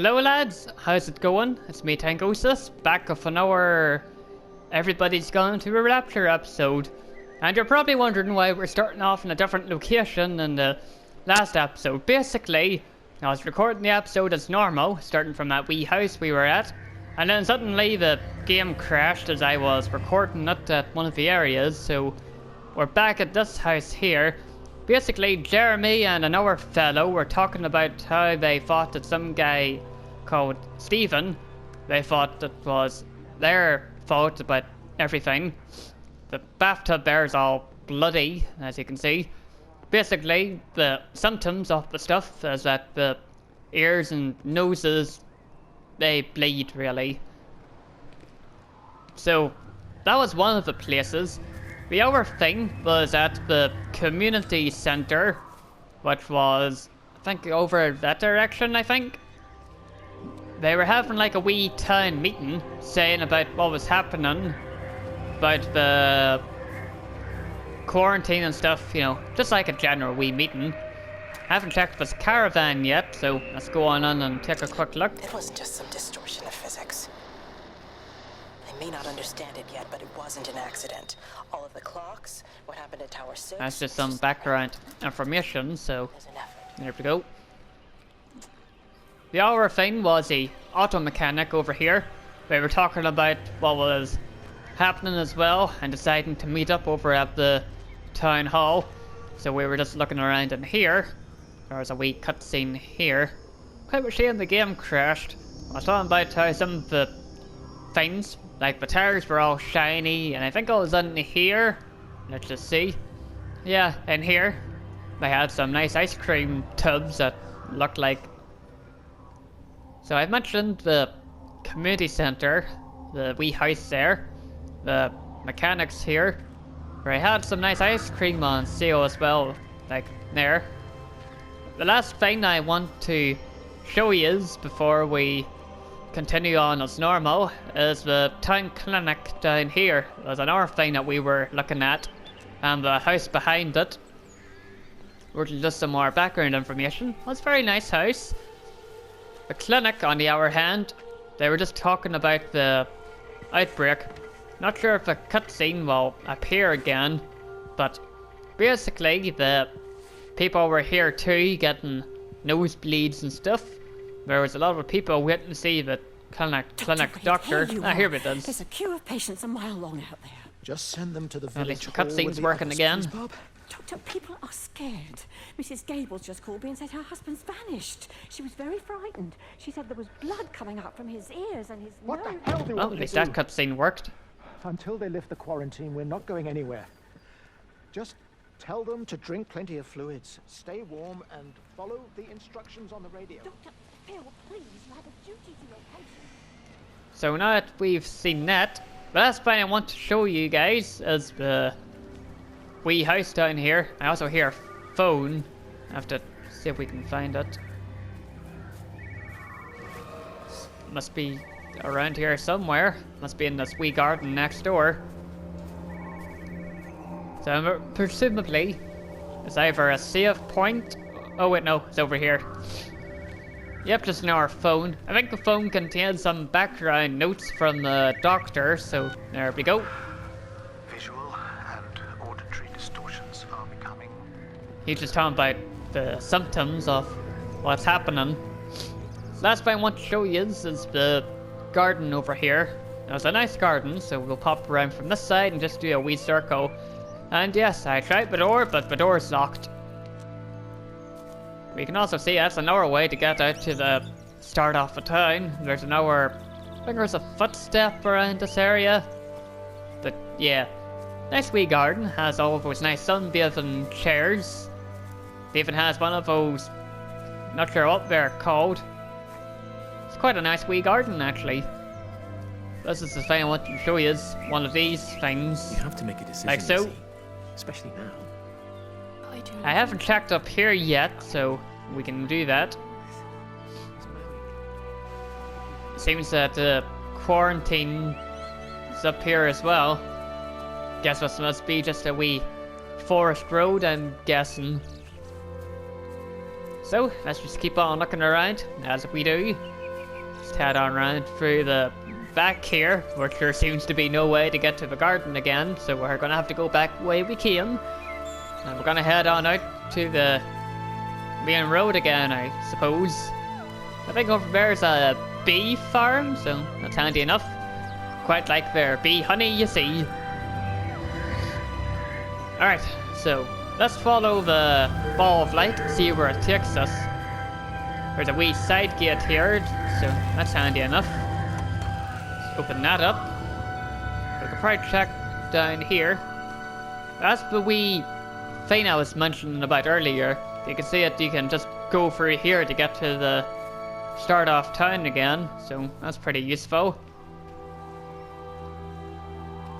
Hello lads, how's it going? It's me Tangociss, back with another Everybody's Gone to a Rapture episode. And you're probably wondering why we're starting off in a different location than the last episode. Basically, I was recording the episode as normal, starting from that wee house we were at. And then suddenly the game crashed as I was recording it at one of the areas, so we're back at this house here. Basically, Jeremy and another fellow were talking about how they thought that some guy called Stephen, they thought it was their fault about everything. The bathtub there is all bloody, as you can see. Basically, the symptoms of the stuff is that the ears and noses, they bleed, really. So, that was one of the places. The other thing was at the community center, which was, I think, over that direction, I think. They were having like a wee town meeting, saying about what was happening, about the quarantine and stuff, you know, just like a general wee meeting. I haven't checked this caravan yet, so let's go on and take a quick look. It was just some distortion of physics. I may not understand it yet, but it wasn't an accident. All of the clocks, what happened at Tower 6... That's just some background information, so there we go. The other thing was the auto mechanic over here. We were talking about what was happening as well and deciding to meet up over at the town hall. So we were just looking around in here. There was a wee cutscene here. Quite a shame the game crashed. I was talking about how some of the things, like the tires were all shiny, and I think I was in here. Let's just see. Yeah, in here. They had some nice ice cream tubs that looked like... So I mentioned the community center, the wee house there, the mechanics here, where I had some nice ice cream on sale as well, like there. The last thing I want to show you before we continue on as normal is the town clinic down here. There's another thing that we were looking at, and the house behind it, which is just some more background information. It's a very nice house. The clinic, on the other hand, they were just talking about the outbreak. Not sure if the cutscene will appear again, but basically the people were here too, getting nosebleeds and stuff. There was a lot of people waiting to see the clinic doctor. Ah, here it is. There's a queue of patients a mile long out there. Just send them to the At village least the hall cutscene's with the working others, again. please, Bob. Doctor, people are scared. Mrs. Gables just called me and said her husband's vanished. She was very frightened. She said there was blood coming out from his ears and his What nose. the hell do you Well, want at me least to that do? cutscene worked. Until they lift the quarantine, we're not going anywhere. Just tell them to drink plenty of fluids, stay warm, and follow the instructions on the radio. Doctor, Phil, please, you have a duty to your patient. So now that we've seen that, the last thing I want to show you guys is the wee house down here. I also hear a phone. I have to see if we can find it. Must be around here somewhere. Must be in this wee garden next door. So presumably it's either a save point. Oh wait, no, it's over here. Yep, just in our phone. I think the phone contains some background notes from the doctor, so there we go. Visual and auditory distortions are becoming... He's just talking about the symptoms of what's happening. Last thing I want to show you is the garden over here. Now, it's a nice garden, so we'll pop around from this side and just do a wee circle. And yes, I tried the door, but the door's locked. We can also see that's another way to get out to the start of the town. There's another... I think there's a footstep around this area. But yeah, nice wee garden. Has all of those nice sunbathing chairs. It even has one of those... Not sure what they're called. It's quite a nice wee garden, actually. This is the thing I want to show you, is one of these things. You have to make a decision, Like so. you see, especially now. I haven't checked up here yet, so we can do that. Seems that the quarantine is up here as well. Guess this must be just a wee forest road, I'm guessing. So, let's just keep on looking around, as we do. Just head on around through the back here, where there seems to be no way to get to the garden again, so we're gonna have to go back the way we came. And we're gonna head on out to the main road again, I suppose. I think over there's a bee farm, so that's handy enough. Quite like their bee honey, you see. Alright, so let's follow the ball of light, see where it takes us. There's a wee side gate here, so that's handy enough. Let's open that up. We can probably check down here. That's the wee thing I was mentioning about earlier. You can see it, you can just go through here to get to the start off town again, so that's pretty useful.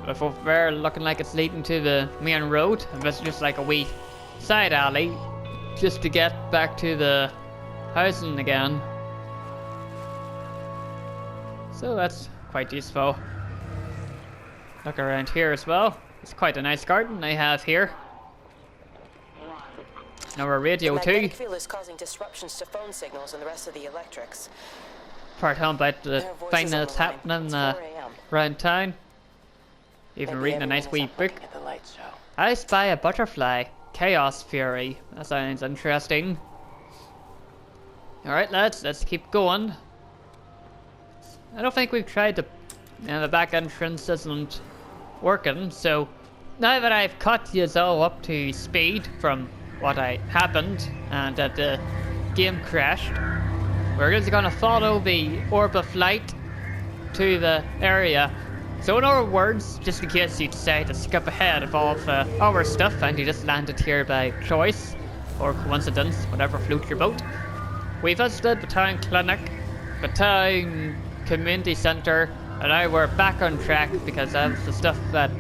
But over there, looking like it's leading to the main road, and that's just like a wee side alley, just to get back to the housing again. So that's quite useful. Look around here as well. It's quite a nice garden I have here. Now our radio the too. magnetic field is causing disruptions to phone signals and the rest of the electrics. Part home about the There are voices thing on that's the line. happening It's 4 a.m. around town. Even Maybe reading a nice everyone wee is up book. looking at the light show. I spy a butterfly. Chaos Fury. That sounds interesting. Alright lads, let's keep going. I don't think we've tried to... the back entrance isn't working, so... Now that I've caught you all up to speed from what happened, and that the game crashed, we're just gonna follow the orb of light to the area. So in other words, just in case you decide to skip ahead of all of our stuff and you just landed here by choice, or coincidence, whatever floats your boat, we visited the town clinic, the town community centre, and now we're back on track because that's the stuff that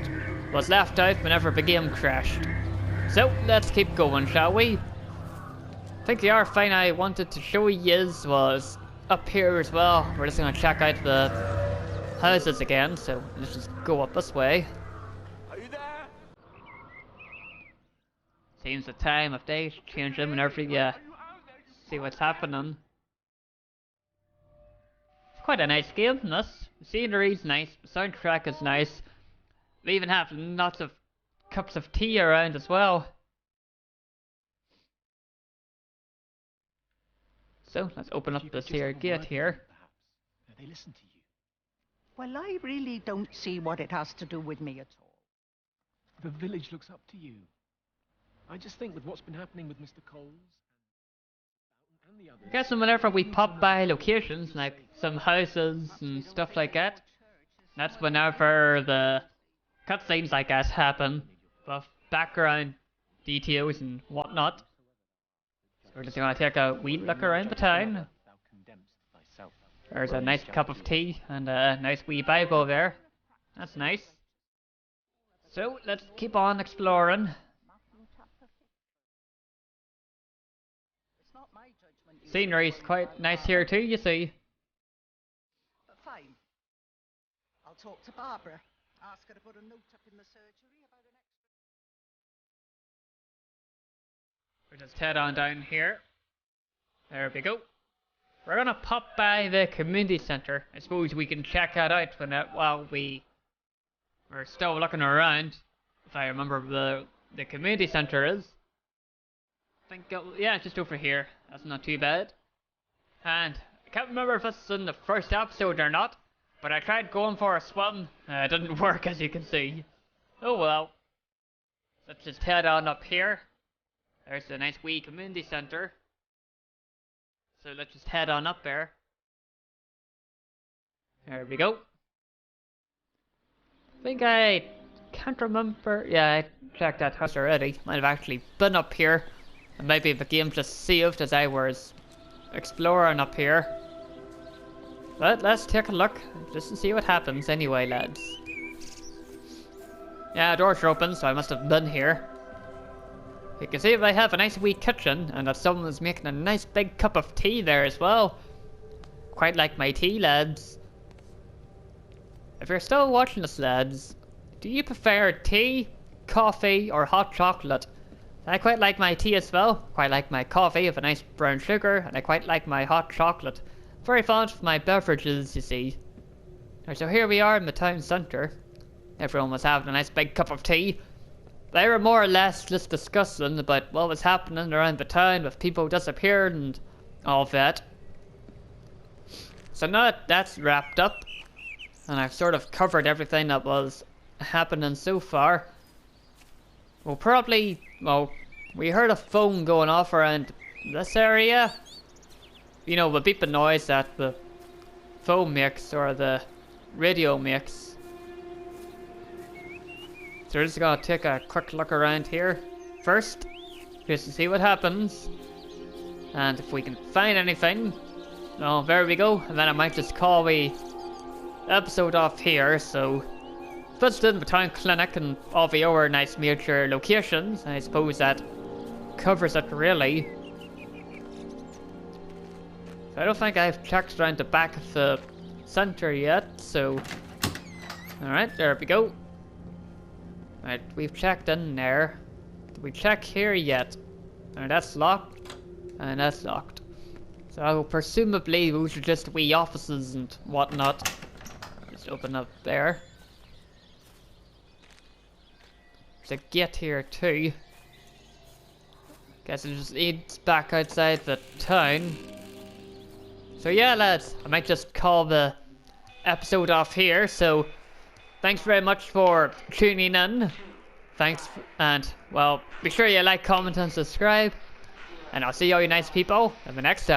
was left out whenever the game crashed. So let's keep going, shall we? I think the other thing I wanted to show you was up here as well. We're just gonna check out the houses again, so let's just go up this way. Are you there? Seems the time of day is changing whenever you see what's happening. It's quite a nice game, this. The scenery's nice, the soundtrack is nice. We even have lots of cups of tea around as well. So let's open up this here gate here. They listen to you. Well, I really don't see what it has to do with me at all. The village looks up to you. I just think with what's been happening with Mr. Coles and the others. I guess whenever we pop by locations, like some houses and stuff like that, that's whenever the cutscenes like that happen, with background details and whatnot. So we're just gonna take a wee look around the town. There's a nice cup of tea and a nice wee Bible there. That's nice. So let's keep on exploring. Scenery's quite nice here too, you see. Fine. I'll talk to Barbara. Ask her to put a note up in the surgery about an extra. We'll just head on down here. There we go. We're gonna pop by the community centre. I suppose we can check that out while we're still looking around. If I remember the community centre is. I think, yeah, it's just over here. That's not too bad. And I can't remember if this is in the first episode or not, but I tried going for a swim. It didn't work, as you can see. Oh well. Let's just head on up here. There's the nice wee community centre. So let's just head on up there. There we go. I think I can't remember. Yeah, I checked that house already. Might have actually been up here. And maybe the game just saved as I was exploring up here. But let's take a look just to see what happens anyway, lads. Yeah, doors are open, so I must have been here. You can see they have a nice wee kitchen, and that someone is making a nice big cup of tea there as well. Quite like my tea, lads. If you're still watching this, lads, do you prefer tea, coffee, or hot chocolate? I quite like my tea as well. Quite like my coffee with a nice brown sugar, and I quite like my hot chocolate very fond of my beverages, you see. Right, so here we are in the town centre. Everyone was having a nice big cup of tea. They were more or less just discussing about what was happening around the town with people disappeared and all that. So now that that's wrapped up, and I've sort of covered everything that was happening so far, we'll probably, well, we heard a phone going off around this area. You know, the beeping noise that the phone makes, or the radio makes. So we're just gonna take a quick look around here first, just to see what happens. And if we can find anything, oh, there we go. And then I might just call the episode off here. So, visiting the town clinic and all the other nice major locations, I suppose that covers it really. So I don't think I've checked around the back of the center yet, so... Alright, there we go. Right, we've checked in there. Did we check here yet? Alright, that's locked. And that's locked. So presumably those are just wee offices and whatnot. Just open up there. There's a gate here too. Guess it just leads back outside the town. So yeah, lads, I might just call the episode off here. So thanks very much for tuning in. Thanks, and well, be sure you like, comment, and subscribe. And I'll see all you nice people in the next episode.